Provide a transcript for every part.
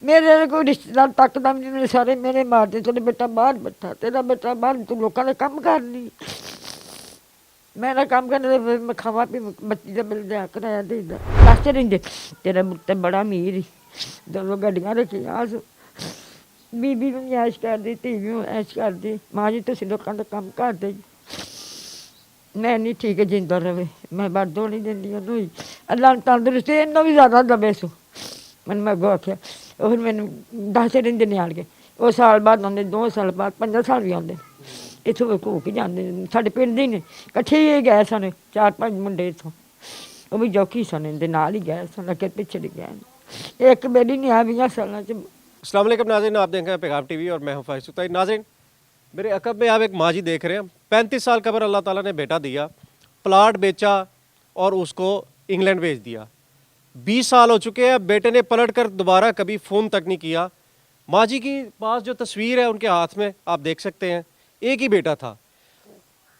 ਮੇਰੇ ਕੋਈ ਰਿਸ਼ਤੇਦਾਰ ਤੱਕਦਾ ਵੀ ਨਹੀਂ, ਸਾਰੇ ਮੇਰੇ ਮਾਰਦੇ, ਤੇਰਾ ਬੇਟਾ ਬਾਹਰ ਬੈਠਾ, ਤੇਰਾ ਬੇਟਾ ਬਾਹਰ, ਤੂੰ ਲੋਕਾਂ ਦਾ ਕੰਮ ਕਰਨੀ। ਮੇਰਾ ਕੰਮ ਕਰਨੇ ਦੇ ਮੈਂ ਖਾਵਾਂ ਪੀ ਬੱਚੀ ਦਾ ਬਿੱਲ ਦਿਆ ਕਰਾਇਆ ਦੇਈਦਾ। ਦੱਸਦੇ ਰਹਿੰਦੇ ਤੇਰਾ ਪੁੱਤ ਬੜਾ ਅਮੀਰ ਹੀ, ਦੋ ਗੱਡੀਆਂ ਰੱਖੀਆਂ, ਬੀਬੀ ਨੂੰ ਐਸ਼ ਕਰਦੀ, ਧੀ ਨੂੰ ਐਸ਼ ਕਰਦੀ। ਮਾਂ ਜੀ ਤੁਸੀਂ ਲੋਕਾਂ ਦਾ ਕੰਮ ਕਰਦੇ ਜੀ। ਮੈਂ ਨਹੀਂ ਠੀਕ ਜਿੰਦਾ ਰਵੇ, ਮੈਂ ਵਰਦੋ ਨਹੀਂ ਦਿੰਦੀ ਉਹਨੂੰ ਹੀ। ਅੱਲਾ ਨੂੰ ਤੰਦਰੁਸਤੀ ਇਹਨੂੰ ਵੀ ਜ਼ਿਆਦਾ ਦਵੇ ਸੋ। ਮੈਨੂੰ ਮੈਂ ਅੱਗੋਂ ਆਖਿਆ, ਉਹ ਫਿਰ ਮੈਨੂੰ ਦੱਸਦੇ ਰਹਿੰਦੇ ਨਿਆਲ ਕੇ, ਉਹ ਸਾਲ ਬਾਅਦ ਆਉਂਦੇ, 2 ਸਾਲ ਬਾਅਦ, 5 ਸਾਲ ਵੀ ਆਉਂਦੇ। ਇੱਥੋਂ ਘੁ ਕੇ ਜਾਂਦੇ, ਸਾਡੇ ਪਿੰਡ ਦੇ ਹੀ ਨੇ, ਇਕੱਠੇ ਹੀ ਗਏ ਸਨ 4-5 ਮੁੰਡੇ ਇੱਥੋਂ, ਉਹ ਵੀ ਜੋਖੀ ਸਨ, ਇਹਦੇ ਨਾਲ ਹੀ ਗਏ ਸਨ, ਅੱਗੇ ਪਿੱਛੇ ਗਏ। ਇੱਕ ਬੇਟੀ ਨਹੀਂ ਆ 20 साल च। अस्सलाम वालेकुम नाज़रीन, आप देख रहे हैं पैगाम टीवी और मैं हूं फाइज सुताई। नाज़रीन, मेरे अकब में आप एक माँ जी देख रहे हैं, 35 साल कबर अल्लाह ताला ने बेटा दिया, प्लाट बेचा और उसको इंग्लैंड भेज दिया। 20 साल हो चुके हैं, बेटे ने पलट कर दोबारा कभी फ़ोन तक नहीं किया। माँ जी की पास जो तस्वीर है उनके हाथ में आप देख सकते हैं, एक ही बेटा था।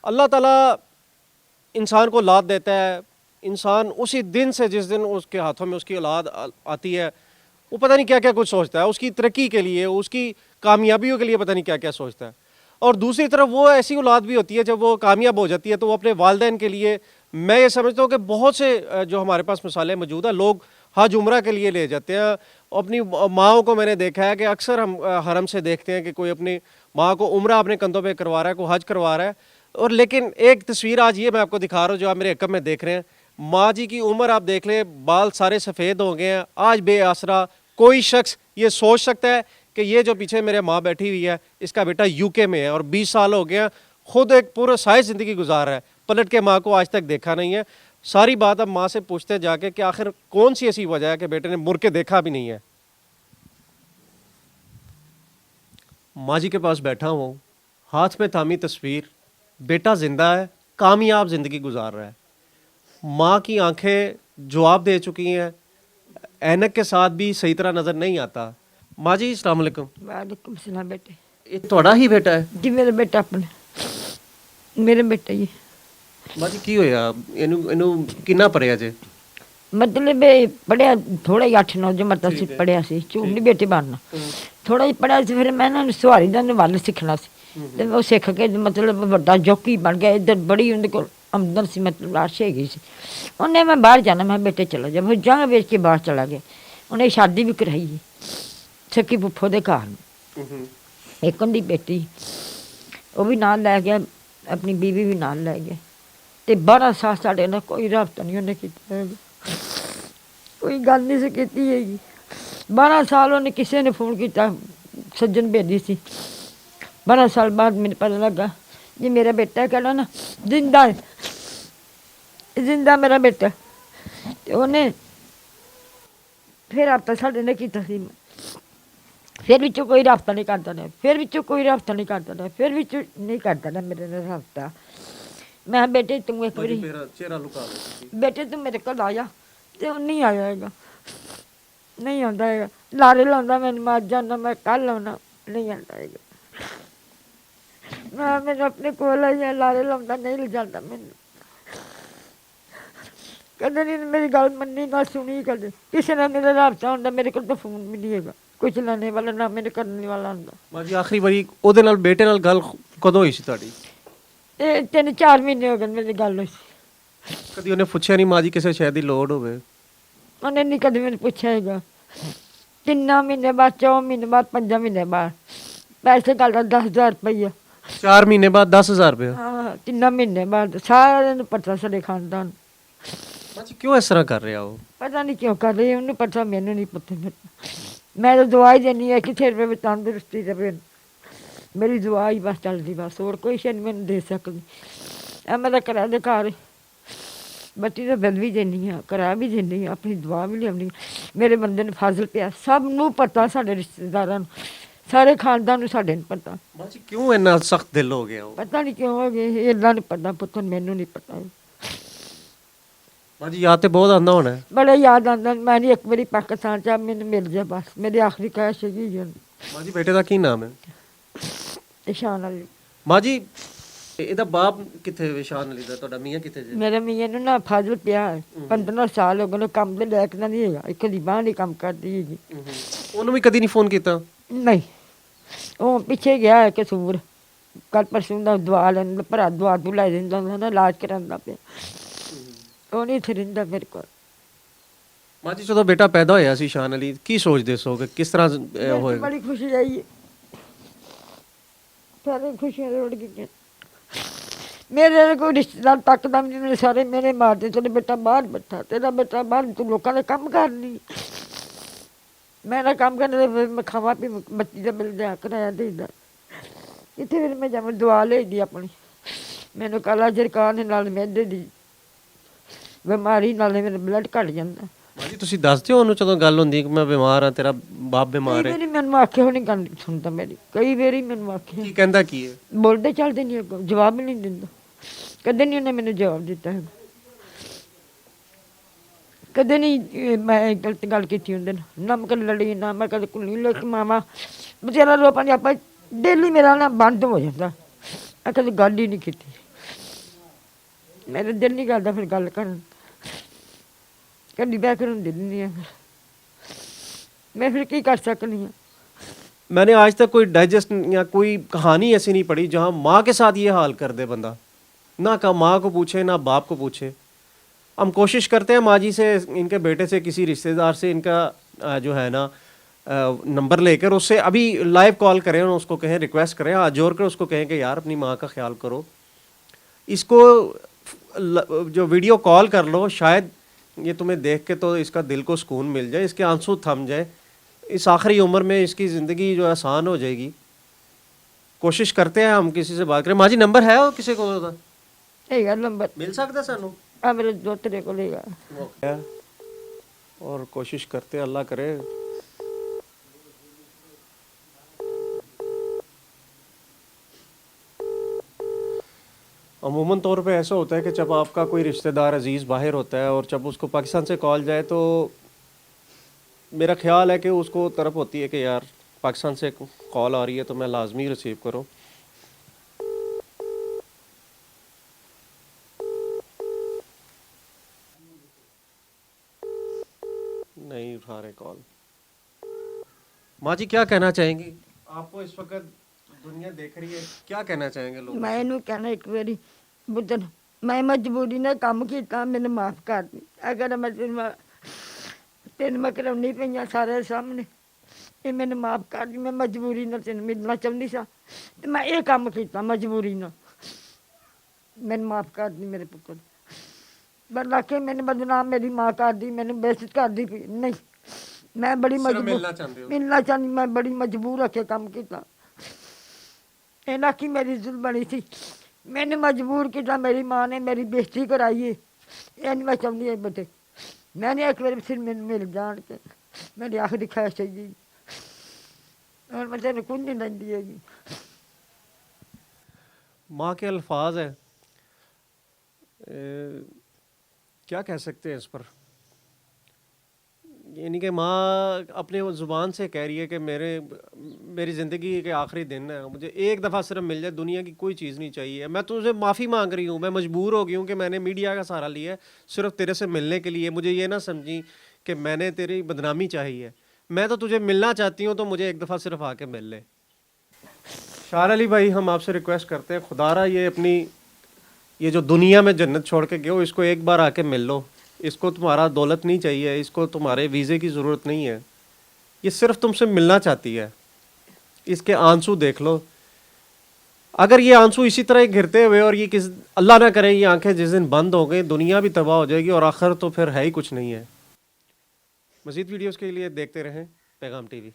अल्लाह ताला इंसान को औलाद देता है, इंसान उसी दिन से जिस दिन उसके हाथों में उसकी औलाद आती है, वो पता नहीं क्या क्या कुछ सोचता है, उसकी तरक्की के लिए, उसकी कामयाबियों के लिए पता नहीं क्या क्या सोचता है। और दूसरी तरफ वो ऐसी औलाद भी होती है जब वो कामयाब हो जाती है तो वो अपने वालिदैन के लिए, मैं ये समझता हूँ कि बहुत से जो हमारे पास मिसालें मौजूद हैं, लोग हज उम्रा के लिए ले जाते हैं। अपनी माँओं को मैंने देखा है कि अक्सर हम हरम से देखते हैं कि कोई अपनी माँ को उम्रा अपने कंधों पे करवा रहा है, कोई हज करवा रहा है। और लेकिन एक तस्वीर आज ये मैं आपको दिखा रहा हूँ जो आप मेरे अकब में देख रहे हैं। माँ जी की उम्र आप देख लें, बाल सारे सफ़ेद हो गए हैं, आज बेआसरा। कोई शख्स ये सोच सकता है कि ये जो पीछे मेरे माँ बैठी हुई है इसका बेटा यूके में है और 20 साल हो गए हैं, खुद एक पूरा साइज ज़िंदगी गुजार रहा है, पलट के माँ को आज तक देखा नहीं है। सारी बात अब माँ से पूछते जाके कि आखिर कौन सी ऐसी वजह है कि बेटे ने मुड़ के देखा भी नहीं है। माँ जी के पास बैठा हूँ, हाथ में थामी तस्वीर, बेटा ज़िंदा है, कामयाब ज़िंदगी गुजार रहा है। माँ की आंखें जवाब दे चुकी हैं, ऐनक के साथ भी सही तरह नज़र नहीं आता। माँ जी अस्सलाम वालेकुम। वालेकुम सलाम बेटे। ये ਤੁਹਾਡਾ ਹੀ बेटा है? जी मेरा बेटा अपने, मेरे बेटा ही। माँ जी की होया ਇਹਨੂੰ ਕਿੰਨਾ ਪੜਿਆ ਜੇ? मतलब पढ़िया थोड़ा ही 8-9 जमातां सी पढ़िया सी, झूठ नहीं बेटी बनना, थोड़ा ही पढ़िया सी। फिर मैं ना सुहारी दा वल सीखना सी ते वो सीख के मतलब बड़ा जौकी बन गया। इधर बड़ी उनके कोल आमदन सी, मतलब लाश हैगी सी। उन्हें मैं बाहर जाना, मैं बेटे चला जा, मैं जंग बेच के बाहर चला गया। उन्हें शादी भी कराई सकी फुफो दे घर, एक उनकी बेटी वो भी नाल लै गया, अपनी बीवी भी नाल लै गया। ते 12 साल साढ़े नाल कोई राबता नहीं उन्हें कीता हैगा, कोई गल नहीं सी कीती हैगी। 12 साल उन्हें किसी ने फोन किया, सज्जन भेजी सी। 12 साल बाद मैंने पता लगा जी मेरा बेटा कहना ना जिंदा है, जिंदा मेरा बेटा। ते उन्हें फिर राबता साढ़े ने कीता सी, फिर बिचों कोई राबता नहीं करता रहा, फिर बिचों कोई राबता नहीं करता रहा, फिर बिचों नहीं करता रहा मेरे नाल राबता। मैं बेटे तू एक बारी बेटे तू मेरे को आया, तो नहीं आया हैगा, नहीं आता हैगा। लारे लाउंदा मैनूं, मैं अज आना, मैं कल आना, नहीं आता हैगा। मैं मेरे अपने कोल आई लारे लाउंदा, नहीं ले जाता मैनूं। कदे नहीं मेरी गल मन्नी ना सुनी, कदे किसी ने मेरा राबता होंदा, मेरे को तो फोन भी नहीं हैगा, कोई चलाने वाला ना मेरे करने वाला होंदा। माँ जी आखिरी बारी ਉਹਦੇ ਨਾਲ ਬੇਟੇ ਨਾਲ ਗੱਲ ਕਦੋਂ ਹੋਈ ਸੀ ਤੁਹਾਡੀ? ਇਹ 3-4 ਮਹੀਨੇ ਹੋ ਗਏ ਮੇਰੀ ਗੱਲ ਹੋਈ ਸੀ। ਕਦੀ ਉਹਨੇ ਪੁੱਛਿਆ ਨਹੀਂ ਮਾਂ ਜੀ ਕਿਸੇ ਸ਼ੈ ਦੀ ਲੋੜ ਹੋਵੇ? ਉਹਨੇ ਨਹੀਂ ਕਦੇ ਮੈਨੂੰ ਪੁੱਛਿਆ ਹੈਗਾ। 3 ਮਹੀਨੇ ਬਾਅਦ, 4 ਮਹੀਨੇ ਬਾਅਦ, 5 ਮਹੀਨੇ ਬਾਅਦ ਪੈਸੇ ਘੱਲਦਾ 10,000 ਰੁਪਈਆ। 4 ਮਹੀਨੇ ਬਾਅਦ 10,000 ਰੁਪਏ? ਹਾਂ 3 ਮਹੀਨੇ ਬਾਅਦ। ਸਾਰਿਆਂ ਨੂੰ ਪਤਾ ਸਾਡੇ ਖਾਨਦਾਨ। ਮਾਂ ਜੀ ਕਿਉਂ ਇਸ ਤਰ੍ਹਾਂ ਕਰ ਰਿਹਾ ਉਹ? ਪਤਾ ਨਹੀਂ ਕਿਉਂ ਕਰ ਰਹੀ, ਉਹਨੂੰ ਪਤਾ, ਮੈਨੂੰ ਨਹੀਂ ਪਤਾ। ਮੈਂ ਤਾਂ ਦੁਆ ਹੀ ਦੇਣੀ ਹੈ ਕਿ ਤੇਰੇ ਵਿੱਚ ਤੰਦਰੁਸਤੀ ਰਵੇ, ਮੇਰੀ ਦੁਆ ਹੀ ਬਸ ਚੱਲਦੀ, ਬਸ ਹੋਰ ਕੋਈ ਸ਼ੈ ਨਹੀਂ ਮੈਨੂੰ ਦੇ ਸਕਦੀ। ਇਹ ਮੇਰਾ ਕਿਰਾਏ ਦੇ ਘਰ, ਬੱਤੀ ਦਾ ਬਿੱਲ ਵੀ ਦੇਣੀ ਆ, ਕਿਰਾਇਆ ਵੀ ਦੇਣੀ ਆ, ਆਪਣੀ ਦੁਆ ਵੀ ਲਿਆਉਣੀ। ਮੇਰੇ ਬੰਦੇ ਨੇ ਫਾਜ਼ਲ ਪਿਆ, ਸਭ ਨੂੰ ਪਤਾ, ਸਾਡੇ ਰਿਸ਼ਤੇਦਾਰਾਂ ਨੂੰ, ਸਾਰੇ ਖਾਨਦਾਨ ਨੂੰ ਸਾਡੇ ਨੂੰ ਪਤਾ। ਮਾਂ ਜੀ ਕਿਉਂ ਇੰਨਾ ਸਖਤ ਦਿਲ ਹੋ ਗਿਆ ਉਹ? ਪਤਾ ਨਹੀਂ ਕਿਉਂ ਹੋ ਗਏ, ਇਹਨਾਂ ਨੂੰ ਪਤਾ, ਪੁੱਤਰ ਮੈਨੂੰ ਨਹੀਂ ਪਤਾ। ਮਾਂ ਜੀ ਯਾਦ ਤੇ ਬਹੁਤ ਆਉਂਦਾ ਹੋਣਾ? ਬੜਾ ਯਾਦ ਆਉਂਦਾ। ਮੈਂ ਨਹੀਂ ਇੱਕ ਵਾਰੀ ਪਾਕਿਸਤਾਨ ਚ ਮੈਨੂੰ ਮਿਲ ਜਾ, ਬਸ ਮੇਰੀ ਆਖਰੀ ख्वाहिश ਹੈਗੀ। ਮਾਂ ਜੀ ਬੇਟੇ ਦਾ ਕੀ ਨਾਮ ਹੈ? ਇਸ਼ਾਨ ਅਲੀ। ਮਾਂ ਜੀ ਇਹਦਾ ਬਾਪ ਕਿੱਥੇ? ਵਿਸ਼ਾਨ ਅਲੀ ਦਾ ਤੁਹਾਡਾ ਮੀਆਂ ਕਿੱਥੇ ਜੀ? ਮੇਰੇ ਮੀਆਂ ਨੂੰ ਨਾ ਫਾਜ਼ਲ ਪਿਆ 15 ਸਾਲ ਹੋ ਗਏ, ਕੰਮ ਤੇ ਲੈ ਕੇ ਨਹੀਂ ਹੈਗਾ, ਇੱਕ ਦੀ ਬਾਂਹ ਨਹੀਂ ਕੰਮ ਕਰਦੀ ਹੈਗੀ। ਉਹਨੂੰ ਵੀ ਕਦੀ ਨਹੀਂ ਫੋਨ ਕੀਤਾ? ਨਹੀਂ, ਉਹ ਪਿੱਛੇ ਗਿਆ ਹੈ ਕਸੂਰ, ਕੱਲ ਪਰਸੋਂ ਦਾ ਦਵਾ ਲੈਣ ਭਰਾ ਦਵਾ ਤੂੰ ਲੈ ਦਿੰਦਾ ਹੁੰਦਾ ਨਾ, ਇਲਾਜ ਕਰਾਉਂਦਾ ਪਿਆ। ਉਹ ਨਹੀਂ ਇੱਥੇ ਰਹਿੰਦਾ ਮੇਰੇ ਕੋਲ। ਮਾਂ ਜੀ ਜਦੋਂ ਬੇਟਾ ਪੈਦਾ ਹੋਇਆ ਸੀ ਸ਼ਾਨ ਅਲੀ, ਕੀ ਸੋਚਦੇ ਸੋ ਕਿ ਕਿਸ ਤਰ੍ਹਾਂ ਹੋਏਗਾ? ਬੜੀ ਖੁਸ਼ੀ ਆਈ, ਸਾਰੇ ਖੁਸ਼ੀਆਂ ਰੋੜ ਗਈਆਂ। ਮੇਰੇ ਕੋਈ ਰਿਸ਼ਤੇਦਾਰ ਤੱਕਦਾ ਵੀ ਨਹੀਂ, ਸਾਰੇ ਮੇਰੇ ਮਾਰਦੇ, ਤੇਰਾ ਬੇਟਾ ਬਾਹਰ ਬੈਠਾ, ਤੇਰਾ ਬੇਟਾ ਬਾਹਰ, ਤੂੰ ਲੋਕਾਂ ਦਾ ਕੰਮ ਕਰਨੀ। ਮੇਰਾ ਕੰਮ ਕਰਨੇ ਦੇ ਮੈਂ ਖਾਵਾਂ ਪੀ, ਬੱਚੀ ਦਾ ਮਿਲ ਜਾ ਕਰਾਇਆ ਦੇਦਾ। ਇੱਥੇ ਫਿਰ ਮੈਂ ਜਾਵਾਂ ਦਵਾ ਲਈ ਆਪਣੀ, ਮੈਨੂੰ ਕਾਲਾ ਜਰਕਾਨ ਨਾਲ ਮੈਦੇ ਦੀ ਬਿਮਾਰੀ ਨਾਲ ਮੇਰਾ ਬਲੱਡ ਘਟ ਜਾਂਦਾ। ਮਾਂ ਜੀ ਤੁਸੀਂ ਦੱਸਦੇ ਹੋ ਉਹਨੂੰ ਜਦੋਂ ਗੱਲ ਹੁੰਦੀ ਕਿ ਮੈਂ ਬਿਮਾਰ ਹਾਂ, ਤੇਰਾ ਬਾਪ ਬਿਮਾਰ ਕਈ ਹੈ? ਵਾਰੀ ਮੈਨੂੰ ਆਖਿਆ ਹੋਣੀ ਗੱਲ ਸੁਣਦਾ ਮੇਰੀ, ਕਈ ਵਾਰੀ ਮੈਨੂੰ ਆਖਿਆ। ਕੀ ਕਹਿੰਦਾ ਕੀ ਹੈ? ਬੋਲਦੇ ਚੱਲਦੇ ਨਹੀਂ, ਅੱਗੋਂ ਜਵਾਬ ਹੀ ਨਹੀਂ ਦਿੰਦਾ। ਕਦੇ ਨਹੀਂ ਉਹਨੇ ਮੈਨੂੰ ਜਵਾਬ ਦਿੱਤਾ ਹੈ, ਕਦੇ ਨਹੀਂ ਮੈਂ ਗਲਤ ਗੱਲ ਕੀਤੀ ਹੁੰਦੇ ਨਾ ਮੈਂ ਕਦੇ ਲੜੀ ਨਾ ਮੈਂ ਕਦੇ ਕੁੱਲੀ ਲੈ ਕੇ ਮਾਮਾ ਬਚਾਰਾ ਰੋ ਪਾਣੀ ਆਪਾਂ ਡੇਲੀ ਮੇਰਾ ਨਾ ਬੰਦ ਹੋ ਜਾਂਦਾ। ਮੈਂ ਕਦੇ ਗੱਲ ਹੀ ਨਹੀਂ ਕੀਤੀ, ਮੇਰਾ ਦਿਲ ਨਹੀਂ ਕਰਦਾ ਫਿਰ ਗੱਲ ਕਰਨ, ਕਦੀ ਬਹਿ ਕਰਨ ਦਿਲ ਨਹੀਂ ਹੈ। मैं फिर की कर सकती हूँ। मैंने आज तक कोई डाइजेस्ट या कोई कहानी ऐसी नहीं पढ़ी जहाँ माँ के साथ ये हाल कर दे बंदा, ना का माँ को पूछे ना बाप को पूछे। हम कोशिश करते हैं माँ जी से, इनके बेटे से, किसी रिश्तेदार से इनका जो है ना नंबर लेकर उससे अभी लाइव कॉल करें और उसको कहें, रिक्वेस्ट करें, हाथ जोड़ कर उसको कहें कि यार अपनी माँ का ख्याल करो। इसको जो वीडियो कॉल कर लो, शायद ये तुम्हें देख के तो इसका दिल को सुकून मिल जाए, इसके आंसू थम जाए, इस आखिरी उम्र में इसकी ज़िंदगी जो आसान हो जाएगी। कोशिश करते हैं हम किसी से बात करें। माँ जी नंबर है और किसी को नंबर मिल सकता है सानू? मेरे दोतरे को लेगा और कोशिश करते हैं, अल्लाह करे। अमूमन तौर पे ऐसा होता है कि जब आपका कोई रिश्तेदार अजीज़ बाहर होता है और जब उसको पाकिस्तान से कॉल जाए तो मेरा ख्याल है कि उसको तरफ होती है कि यार पाकिस्तान से कॉल आ रही है तो मैं लाजमी रिसीव करूं। नहीं उठा रहे कॉल। माँ जी क्या कहना चाहेंगी? आपको इस वक्त दुनिया देख रही है, क्या कहना चाहेंगे लोग? मैं इन्हू कहना एक बारी बुद्धन मैं मजबूरी ने काम किया, मैंने माफ कर दी। अगर मैं तेन मैं करानी पई सारे सामने, ये मैंने माफ कर दी। मैं मजबूरी ने तेन मिलना चाहती सा तो मैं ये काम किया मजबूरी ने, मैंने माफ कर दी मेरे पुत्र। बस आखे मैंने बदनाम मेरी माँ कर दी, मैंने बेइज्जत कर दी। नहीं मैं बड़ी मजबूर मिलना चाहती, मैं बड़ी मजबूर होके काम किया। इन्हें की मेरी जुल्म बनी थी, मैंने मजबूर किया, मेरी माँ ने मेरी बेइज्जती कराई है। ये नहीं मैं चाहती है बेटे, मैंने एक बार फिर मैंने मिल जान के मेरी आखिरी ख्वाहिश चाहिए और मैं तेरे कुछ नहीं लग दिएगी। माँ के अल्फाज है, क्या कह सकते हैं इस पर? यानी कि माँ अपने ज़ुबान से कह रही है कि मेरी ज़िंदगी के आखिरी दिन है, मुझे एक दफ़ा सिर्फ मिल जाए, दुनिया की कोई चीज़ नहीं चाहिए। मैं तुझसे माफ़ी मांग रही हूँ, मैं मजबूर हो गई हूँ कि मैंने मीडिया का सहारा लिया है सिर्फ तेरे से मिलने के लिए। मुझे ये ना समझी कि मैंने तेरी बदनामी चाही है, मैं तो तुझे मिलना चाहती हूँ, तो मुझे एक दफ़ा सिर्फ आके मिल ले। शान अली भाई, हम आपसे रिक्वेस्ट करते हैं, खुदारा ये जो दुनिया में जन्नत छोड़ के गए हो, इसको एक बार आके मिल लो। इसको तुम्हारा दौलत नहीं चाहिए, इसको तुम्हारे वीज़े की ज़रूरत नहीं है, ये सिर्फ तुमसे मिलना चाहती है। इसके आंसू देख लो, अगर ये आंसू इसी तरह गिरते हुए और ये अल्लाह ना करे ये आंखें जिस दिन बंद हो गई, दुनिया भी तबाह हो जाएगी और आखिर तो फिर है ही कुछ नहीं है। मज़ीद वीडियोज़ के लिए देखते रहें पैगाम TV।